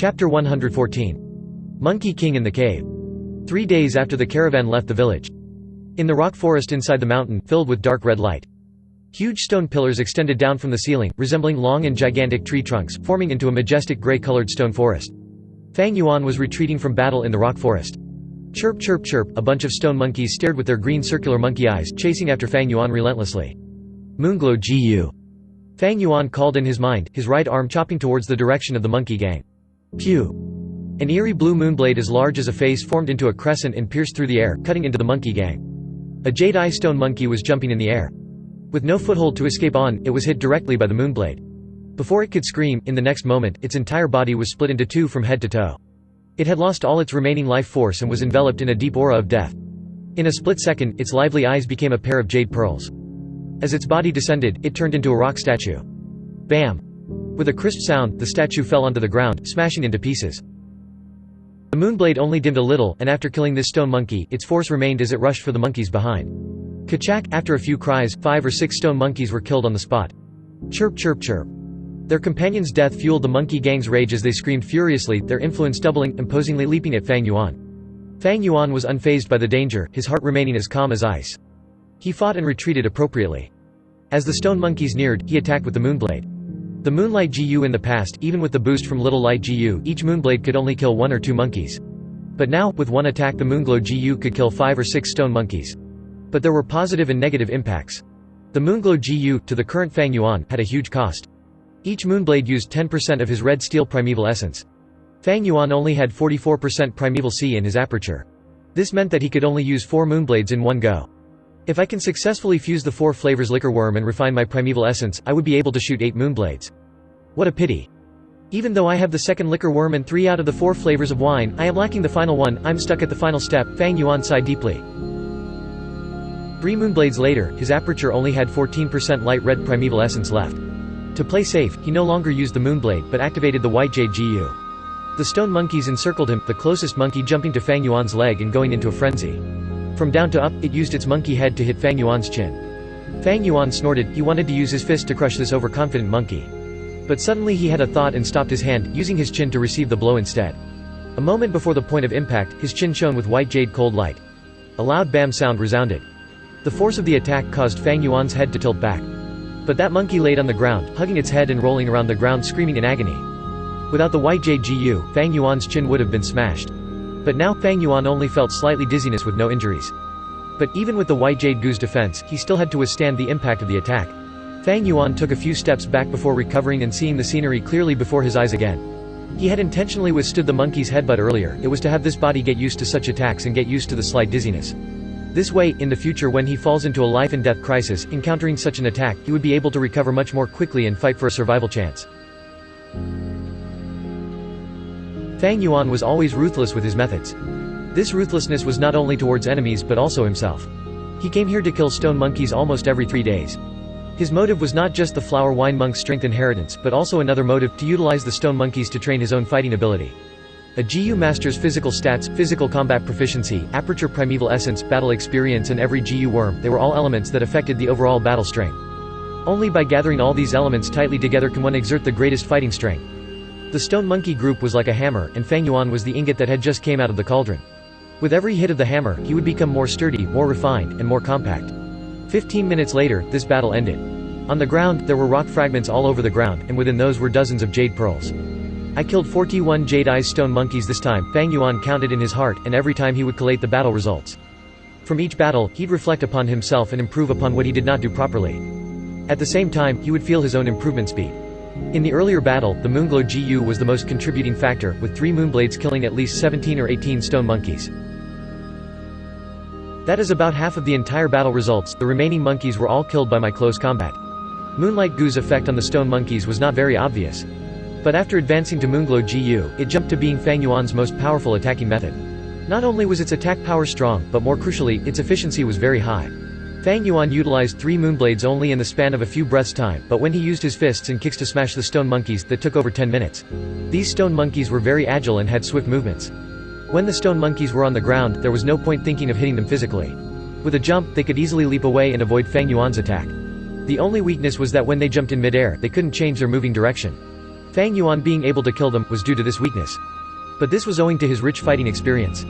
Chapter 114. Monkey King in the Cave. 3 days after the caravan left the village. In the rock forest inside the mountain, filled with dark red light. Huge stone pillars extended down from the ceiling, resembling long and gigantic tree trunks, forming into a majestic gray-colored stone forest. Fang Yuan was retreating from battle in the rock forest. Chirp chirp chirp, a bunch of stone monkeys stared with their green circular monkey eyes, chasing after Fang Yuan relentlessly. Moonglow Gu. Fang Yuan called in his mind, his right arm chopping towards the direction of the monkey gang. Pew! An eerie blue moonblade as large as a face formed into a crescent and pierced through the air, cutting into the monkey gang. A jade-eye stone monkey was jumping in the air. With no foothold to escape on, it was hit directly by the moonblade. Before it could scream, in the next moment, its entire body was split into two from head to toe. It had lost all its remaining life force and was enveloped in a deep aura of death. In a split second, its lively eyes became a pair of jade pearls. As its body descended, it turned into a rock statue. Bam! With a crisp sound, the statue fell onto the ground, smashing into pieces. The moonblade only dimmed a little, and after killing this stone monkey, its force remained as it rushed for the monkeys behind. Kachak! After a few cries, 5 or 6 stone monkeys were killed on the spot. Chirp chirp chirp. Their companion's death fueled the monkey gang's rage as they screamed furiously, their influence doubling, imposingly leaping at Fang Yuan. Fang Yuan was unfazed by the danger, his heart remaining as calm as ice. He fought and retreated appropriately. As the stone monkeys neared, he attacked with the moonblade. The Moonlight Gu in the past, even with the boost from Little Light Gu, each moonblade could only kill 1 or 2 monkeys. But now, with one attack the Moonglow Gu could kill 5 or 6 stone monkeys. But there were positive and negative impacts. The Moonglow Gu, to the current Fang Yuan, had a huge cost. Each moonblade used 10% of his red steel primeval essence. Fang Yuan only had 44% primeval C in his aperture. This meant that he could only use 4 moonblades in one go. If I can successfully fuse the 4 flavors liquor worm and refine my primeval essence, I would be able to shoot 8 moonblades. What a pity. Even though I have the second liquor worm and 3 out of the 4 flavors of wine, I am lacking the final one. I'm stuck at the final step. Fang Yuan sighed deeply. 3 moonblades later, his aperture only had 14% light red primeval essence left. To play safe, he no longer used the moonblade but activated the white jade Gu. The stone monkeys encircled him, the closest monkey jumping to Fang Yuan's leg and going into a frenzy. From down to up, it used its monkey head to hit Fang Yuan's chin. Fang Yuan snorted, he wanted to use his fist to crush this overconfident monkey. But suddenly he had a thought and stopped his hand, using his chin to receive the blow instead. A moment before the point of impact, his chin shone with white jade cold light. A loud bam sound resounded. The force of the attack caused Fang Yuan's head to tilt back. But that monkey laid on the ground, hugging its head and rolling around the ground screaming in agony. Without the white jade Gu, Fang Yuan's chin would have been smashed. But now Fang Yuan only felt slightly dizziness with no injuries. But even with the white jade Gu's defense, he still had to withstand the impact of the attack. Fang Yuan took a few steps back before recovering and seeing the scenery clearly before his eyes again. He had intentionally withstood the monkey's headbutt earlier, it was to have this body get used to such attacks and get used to the slight dizziness. This way, in the future when he falls into a life-and-death crisis, encountering such an attack, he would be able to recover much more quickly and fight for a survival chance. Fang Yuan was always ruthless with his methods. This ruthlessness was not only towards enemies but also himself. He came here to kill stone monkeys almost every 3 days. His motive was not just the flower wine monk's strength inheritance but also another motive, to utilize the stone monkeys to train his own fighting ability. A Gu master's physical stats, physical combat proficiency, aperture primeval essence, battle experience and every Gu worm, they were all elements that affected the overall battle strength. Only by gathering all these elements tightly together can one exert the greatest fighting strength. The stone monkey group was like a hammer, and Fang Yuan was the ingot that had just came out of the cauldron. With every hit of the hammer, he would become more sturdy, more refined, and more compact. 15 minutes later, this battle ended. On the ground, there were rock fragments all over the ground, and within those were dozens of jade pearls. I killed 41 jade-eyes stone monkeys this time, Fang Yuan counted in his heart, and every time he would collate the battle results. From each battle, he'd reflect upon himself and improve upon what he did not do properly. At the same time, he would feel his own improvement speed. In the earlier battle, the Moonglow Gu was the most contributing factor, with 3 moonblades killing at least 17 or 18 stone monkeys. That is about half of the entire battle results. The remaining monkeys were all killed by my close combat. Moonlight Gu's effect on the stone monkeys was not very obvious. But after advancing to Moonglow Gu, it jumped to being Fang Yuan's most powerful attacking method. Not only was its attack power strong, but more crucially, its efficiency was very high. Fang Yuan utilized 3 moonblades only in the span of a few breaths' time, but when he used his fists and kicks to smash the stone monkeys, that took over 10 minutes. These stone monkeys were very agile and had swift movements. When the stone monkeys were on the ground, there was no point thinking of hitting them physically. With a jump, they could easily leap away and avoid Fang Yuan's attack. The only weakness was that when they jumped in midair, they couldn't change their moving direction. Fang Yuan being able to kill them was due to this weakness. But this was owing to his rich fighting experience.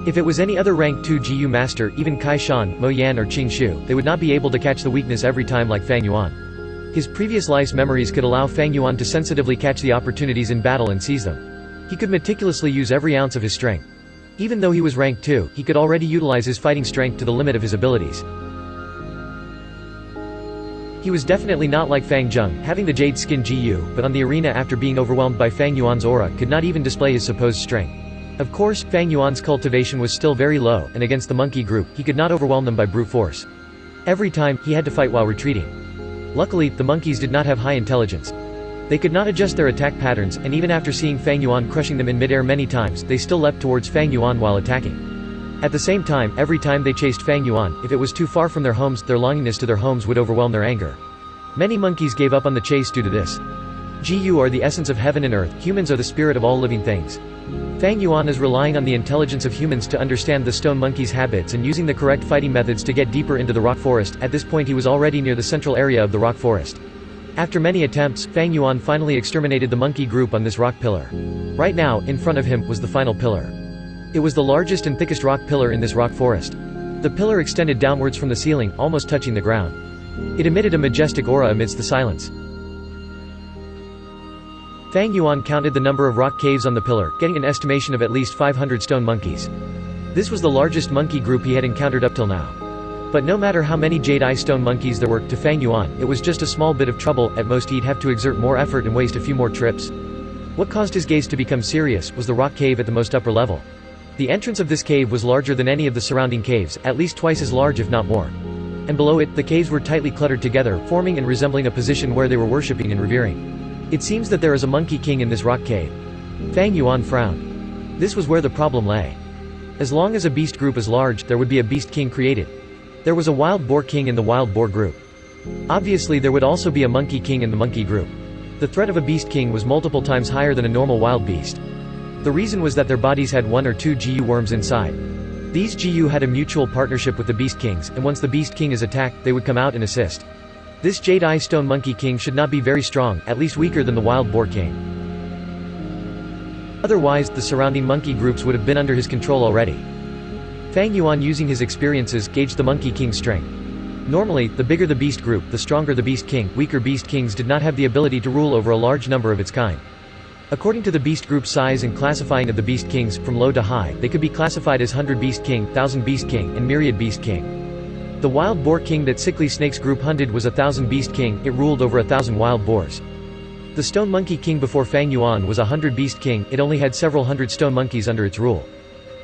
If it was any other rank 2 GU master, even Kai Shan, Mo Yan or Qing Shu, they would not be able to catch the weakness every time like Fang Yuan. His previous life's memories could allow Fang Yuan to sensitively catch the opportunities in battle and seize them. He could meticulously use every ounce of his strength. Even though he was rank 2, he could already utilize his fighting strength to the limit of his abilities. He was definitely not like Fang Zheng, having the jade skin GU, but on the arena after being overwhelmed by Fang Yuan's aura could not even display his supposed strength. Of course, Fang Yuan's cultivation was still very low, and against the monkey group, he could not overwhelm them by brute force. Every time, he had to fight while retreating. Luckily, the monkeys did not have high intelligence. They could not adjust their attack patterns, and even after seeing Fang Yuan crushing them in midair many times, they still leapt towards Fang Yuan while attacking. At the same time, every time they chased Fang Yuan, if it was too far from their homes, their longingness to their homes would overwhelm their anger. Many monkeys gave up on the chase due to this. GU are the essence of heaven and earth, humans are the spirit of all living things. Fang Yuan is relying on the intelligence of humans to understand the stone monkey's habits and using the correct fighting methods to get deeper into the rock forest. At this point he was already near the central area of the rock forest. After many attempts, Fang Yuan finally exterminated the monkey group on this rock pillar. Right now, in front of him, was the final pillar. It was the largest and thickest rock pillar in this rock forest. The pillar extended downwards from the ceiling, almost touching the ground. It emitted a majestic aura amidst the silence. Fang Yuan counted the number of rock caves on the pillar, getting an estimation of at least 500 stone monkeys. This was the largest monkey group he had encountered up till now. But no matter how many jade-eye stone monkeys there were, to Fang Yuan, it was just a small bit of trouble. At most he'd have to exert more effort and waste a few more trips. What caused his gaze to become serious was the rock cave at the most upper level. The entrance of this cave was larger than any of the surrounding caves, at least twice as large if not more. And below it, the caves were tightly cluttered together, forming and resembling a position where they were worshipping and revering. It seems that there is a monkey king in this rock cave. Fang Yuan frowned. This was where the problem lay. As long as a beast group is large, there would be a beast king created. There was a wild boar king in the wild boar group. Obviously there would also be a monkey king in the monkey group. The threat of a beast king was multiple times higher than a normal wild beast. The reason was that their bodies had 1 or 2 GU worms inside. These GU had a mutual partnership with the beast kings, and once the beast king is attacked, they would come out and assist. This jade-eye stone monkey king should not be very strong, at least weaker than the wild boar king. Otherwise, the surrounding monkey groups would have been under his control already. Fang Yuan, using his experiences, gauged the monkey king's strength. Normally, the bigger the beast group, the stronger the beast king. Weaker beast kings did not have the ability to rule over a large number of its kind. According to the beast group size and classifying of the beast kings, from low to high, they could be classified as 100 beast king, 1000 beast king, and myriad beast king. The wild boar king that sickly snakes group hunted was 1000 beast king, it ruled over 1000 wild boars. The stone monkey king before Fang Yuan was 100 beast king, it only had several hundred stone monkeys under its rule.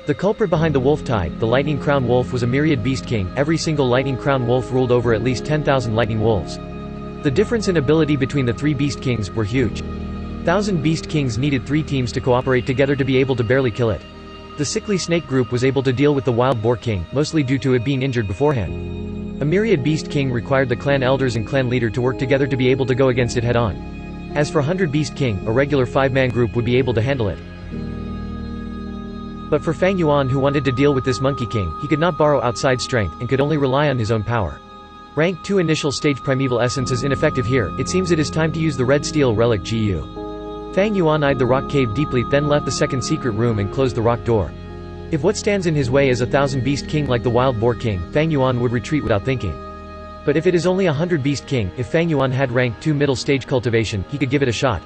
The culprit behind the wolf tide, the lightning crown wolf, was a myriad beast king, every single lightning crown wolf ruled over at least 10,000 lightning wolves. The difference in ability between the 3 beast kings were huge. 1000 beast kings needed 3 teams to cooperate together to be able to barely kill it. The sickly snake group was able to deal with the wild boar king, mostly due to it being injured beforehand. A myriad beast king required the clan elders and clan leader to work together to be able to go against it head-on. As for 100 beast king, a regular 5-man group would be able to handle it. But for Fang Yuan, who wanted to deal with this monkey king, he could not borrow outside strength, and could only rely on his own power. Rank 2 initial stage primeval essence is ineffective here, it seems it is time to use the red steel relic GU. Fang Yuan eyed the rock cave deeply, then left the second secret room and closed the rock door. If what stands in his way is 1000 beast king like the wild boar king, Fang Yuan would retreat without thinking. But if it is only 100 beast king, if Fang Yuan had rank 2 middle stage cultivation, he could give it a shot.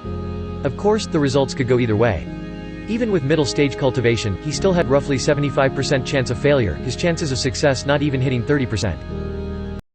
Of course, the results could go either way. Even with middle stage cultivation, he still had roughly 75% chance of failure, his chances of success not even hitting 30%.